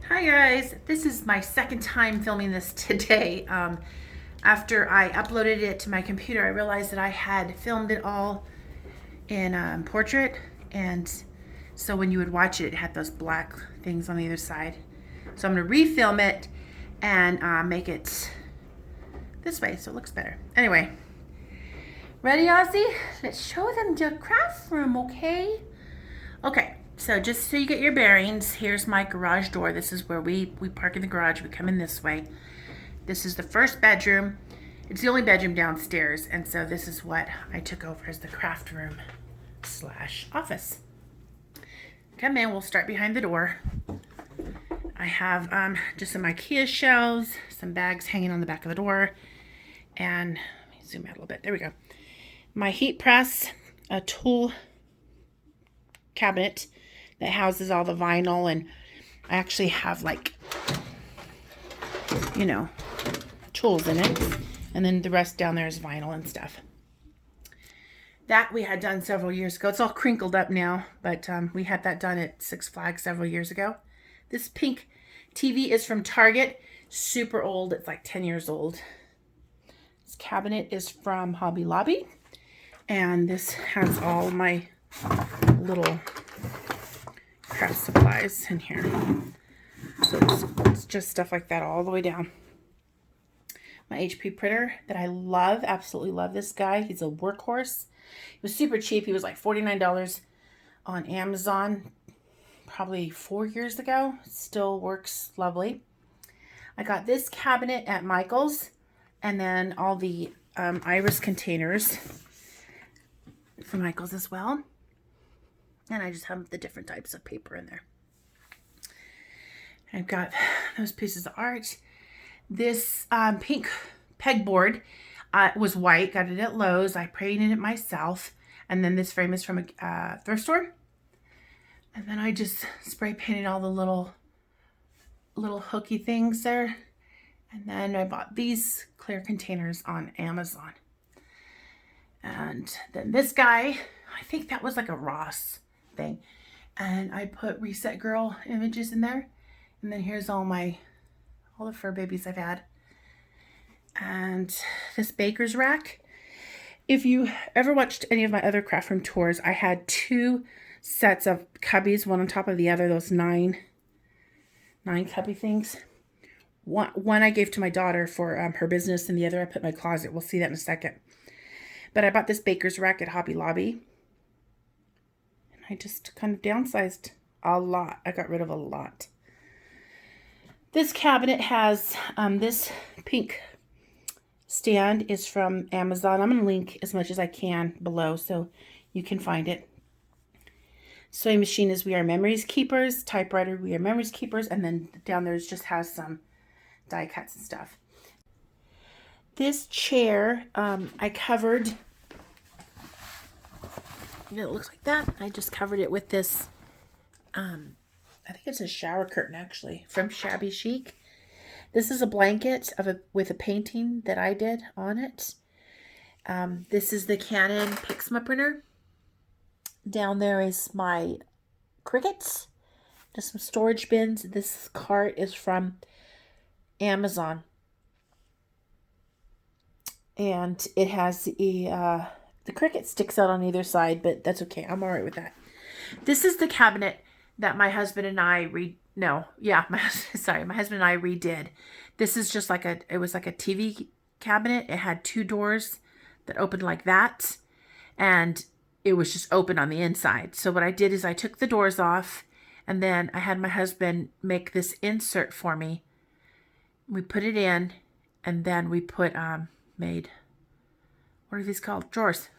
Hi guys, this is my second time filming this today. After I uploaded it to my computer, I realized that I had filmed it all in portrait, and so when you would watch it, it had those black things on the other side. So I'm going to refilm it and make it this way so it looks better. Anyway, ready, Ozzy? Let's show them the craft room, okay? Okay. So just so you get your bearings, here's my garage door. This is where we park in the garage. We come in this way. This is the first bedroom. It's the only bedroom downstairs. And so this is what I took over as the craft room / office. Come in, we'll start behind the door. I have just some IKEA shelves, some bags hanging on the back of the door. And let me zoom out a little bit. There we go. My heat press, a tool cabinet that houses all the vinyl, and I actually have tools in it, and then the rest down there is vinyl and stuff. That we had done several years ago. It's all crinkled up now, but we had that done at Six Flags several years ago. This pink TV is from Target, super old. It's like 10 years old. This cabinet is from Hobby Lobby, and this has all my little craft supplies in here. So it's just stuff like that all the way down. My HP printer that I love, absolutely love this guy. He's a workhorse. He was super cheap. He was like $49 on Amazon probably 4 years ago. It still works lovely. I got this cabinet at Michael's, and then all the iris containers from Michael's as well. And I just have the different types of paper in there. I've got those pieces of art. This pink pegboard was white. Got it at Lowe's. I painted it myself. And then this frame is from a thrift store. And then I just spray painted all the little hooky things there. And then I bought these clear containers on Amazon. And then this guy, I think that was like a Ross thing, and I put Reset Girl images in there. And then here's all the fur babies I've had. And this baker's rack. If you ever watched any of my other craft room tours, I had 2 sets of cubbies, one on top of the other, those nine cubby things. One I gave to my daughter for her business, and the other I put in my closet. We'll see that in a second. But I bought this baker's rack at Hobby Lobby. I just kind of downsized a lot. I got rid of a lot. This cabinet has this pink stand is from Amazon. I'm going to link as much as I can below so you can find it. Sewing machine is We Are Memories Keepers. Typewriter, We Are Memories Keepers. And then down there just has some die cuts and stuff. This chair I covered. It looks like that. I just covered it with this, I think it's a shower curtain actually, from Shabby Chic. This is a blanket with a painting that I did on it. This is the Canon Pixma printer. Down there is my Cricuts, just some storage bins. This cart is from Amazon. And it has the Cricut sticks out on either side, but that's okay. I'm all right with that. This is the cabinet that my husband and I my husband and I redid. This is just it was like a TV cabinet. It had 2 doors that opened like that, and it was just open on the inside. So what I did is I took the doors off, and then I had my husband make this insert for me. We put it in, and then we put made, what are these called? Drawers.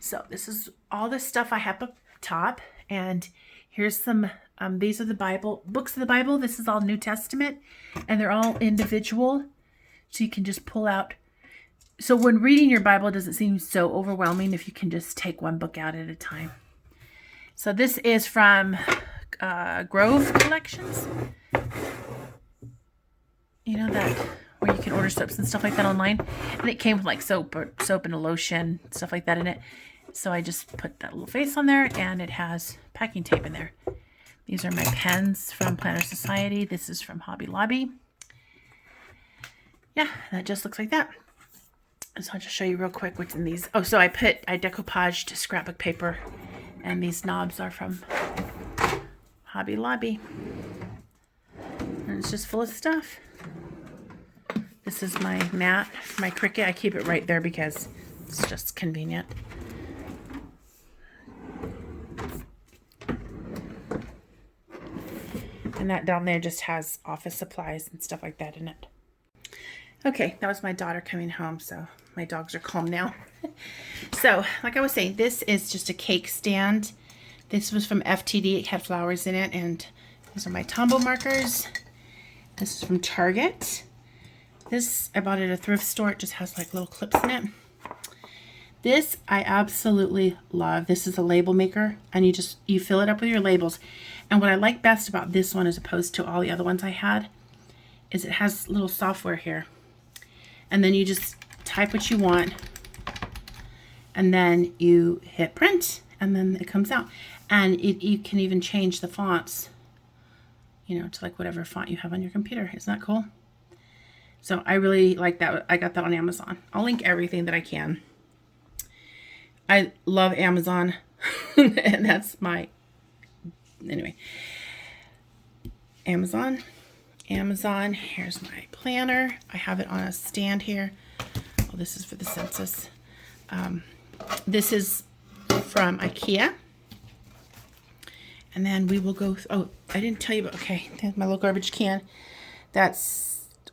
So this is all the stuff I have up top, and here's some, these are the books of the Bible. This is all New Testament, and they're all individual, so you can just pull out. So when reading your Bible, it doesn't seem so overwhelming if you can just take one book out at a time. So this is from Grove Collections. You know that where you can order soaps and stuff like that online, and it came with like soap and a lotion, stuff like that in it. So I just put that little face on there, and it has packing tape in there. These are my pens from Planner Society. This is from Hobby Lobby. Yeah, that just looks like that. So I'll just show you real quick what's in these. Oh, so I decoupaged scrapbook paper, and these knobs are from Hobby Lobby. And it's just full of stuff. This is my mat for my Cricut. I keep it right there because it's just convenient. And that down there just has office supplies and stuff like that in it. Okay, that was my daughter coming home, so my dogs are calm now. So, like I was saying, this is just a cake stand. This was from FTD. It had flowers in it, and these are my Tombow markers. This is from Target. This, I bought it at a thrift store. It just has like little clips in it. This, I absolutely love. This is a label maker, and you fill it up with your labels. And what I like best about this one as opposed to all the other ones I had is it has little software here. And then you just type what you want, and then you hit print, and then it comes out. And you can even change the fonts, you know, to like whatever font you have on your computer. Isn't that cool? So I really like that. I got that on Amazon. I'll link everything that I can. I love Amazon. And that's my, anyway. Amazon. Here's my planner. I have it on a stand here. Oh, this is for the census. This is from IKEA. And then we will go, oh, I didn't tell you about, okay, there's my little garbage can. I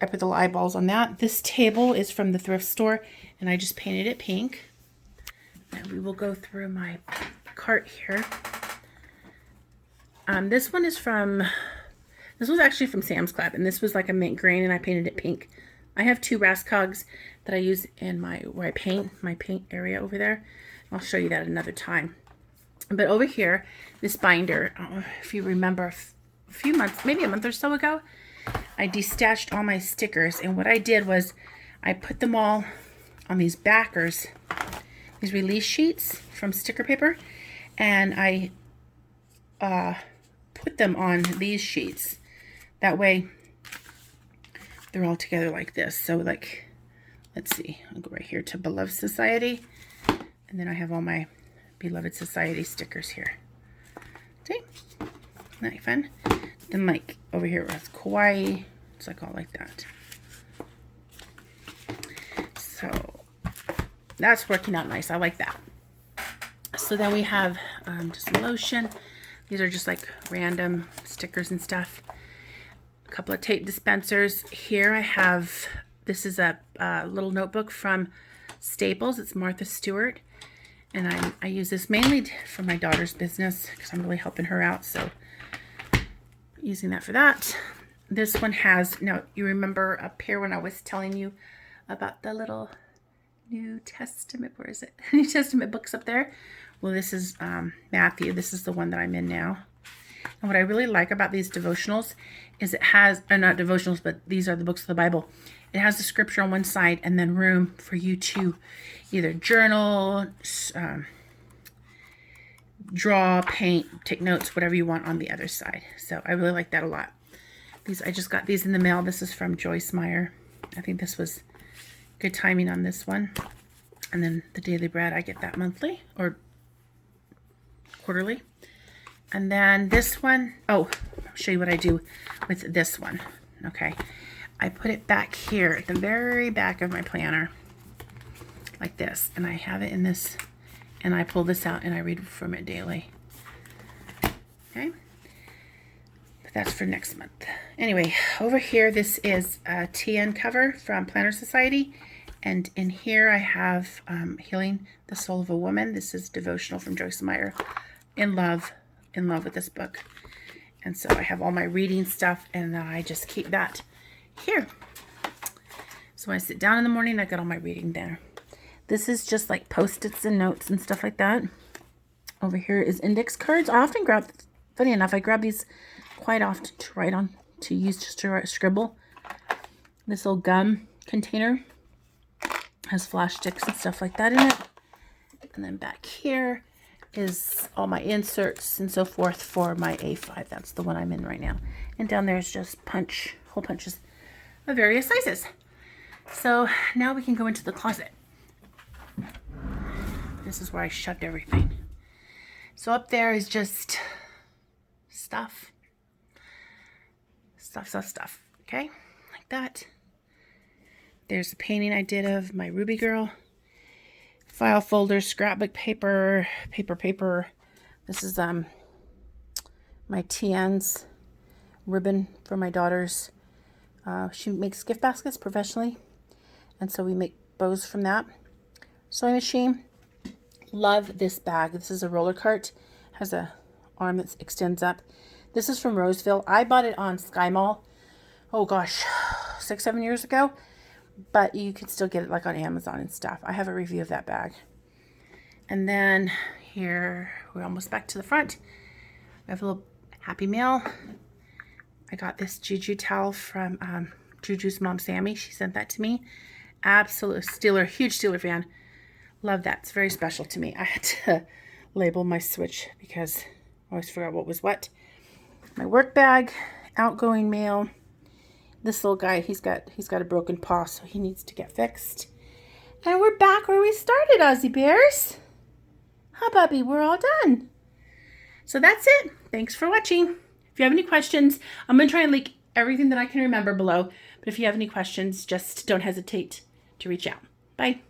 put the little eyeballs on that. This table is from the thrift store, and I just painted it pink. And we will go through my cart here. This was actually from Sam's Club, and this was like a mint green, and I painted it pink. I have 2 Rascogs that I use in where I paint, my paint area over there. I'll show you that another time. But over here, this binder, I don't know if you remember a few months, maybe a month or so ago, I destashed all my stickers, and what I did was I put them all on these backers, these release sheets from sticker paper, and I put them on these sheets. That way they're all together like this. So like, let's see, I'll go right here to Beloved Society, and then I have all my Beloved Society stickers here. See, isn't that fun? Then like over here was Kauai. It's like all like that. So that's working out nice. I like that. So then we have just lotion. These are just like random stickers and stuff. A couple of tape dispensers. Here I have, this is a little notebook from Staples. It's Martha Stewart. And I use this mainly for my daughter's business because I'm really helping her out. So using that for that. This one has, now you remember up here when I was telling you about the little New Testament, where is it? New Testament books up there. Well, this is Matthew. This is the one that I'm in now. And what I really like about these devotionals is it has, not devotionals, but these are the books of the Bible. It has the scripture on one side and then room for you to either journal, draw, paint, take notes, whatever you want on the other side. So I really like that a lot. I just got these in the mail. This is from Joyce Meyer. I think this was good timing on this one. And then the Daily Bread, I get that monthly or quarterly. And then this one, oh, I'll show you what I do with this one. Okay. I put it back here at the very back of my planner like this. And I have it in this, and I pull this out and I read from it daily. Okay. But that's for next month. Anyway, over here, this is a TN cover from Planner Society. And in here I have Healing the Soul of a Woman. This is devotional from Joyce Meyer. In love with this book. And so I have all my reading stuff, and I just keep that here. So when I sit down in the morning, I got all my reading there. This is just like Post-its and notes and stuff like that. Over here is index cards. I often grab, funny enough, I grab these quite often to write on, to use just to scribble. This little gum container has flash sticks and stuff like that in it. And then back here is all my inserts and so forth for my A5. That's the one I'm in right now. And down there is just hole punches of various sizes. So now we can go into the closet. This is where I shoved everything. So up there is just stuff. Stuff. Okay, like that. There's a painting I did of my Ruby girl. File folders, scrapbook paper. This is my TN's ribbon for my daughters. She makes gift baskets professionally, and so we make bows from that. Sewing machine. Love this bag. This is a roller cart. Has a arm that extends up. This is from Roseville. I bought it on Sky Mall. Oh gosh, 6-7 years ago. But you can still get it like on Amazon and stuff. I have a review of that bag. And then here, we're almost back to the front. We have a little Happy Meal. I got this Juju towel from Juju's mom, Sammy. She sent that to me. Absolute huge Steeler fan. Love that. It's very special to me. I had to label my switch because I always forgot what was what. My work bag, outgoing mail. This little guy, he's got a broken paw, so he needs to get fixed. And we're back where we started, Aussie Bears. Huh, Bubby? We're all done. So that's it. Thanks for watching. If you have any questions, I'm going to try and link everything that I can remember below. But if you have any questions, just don't hesitate to reach out. Bye.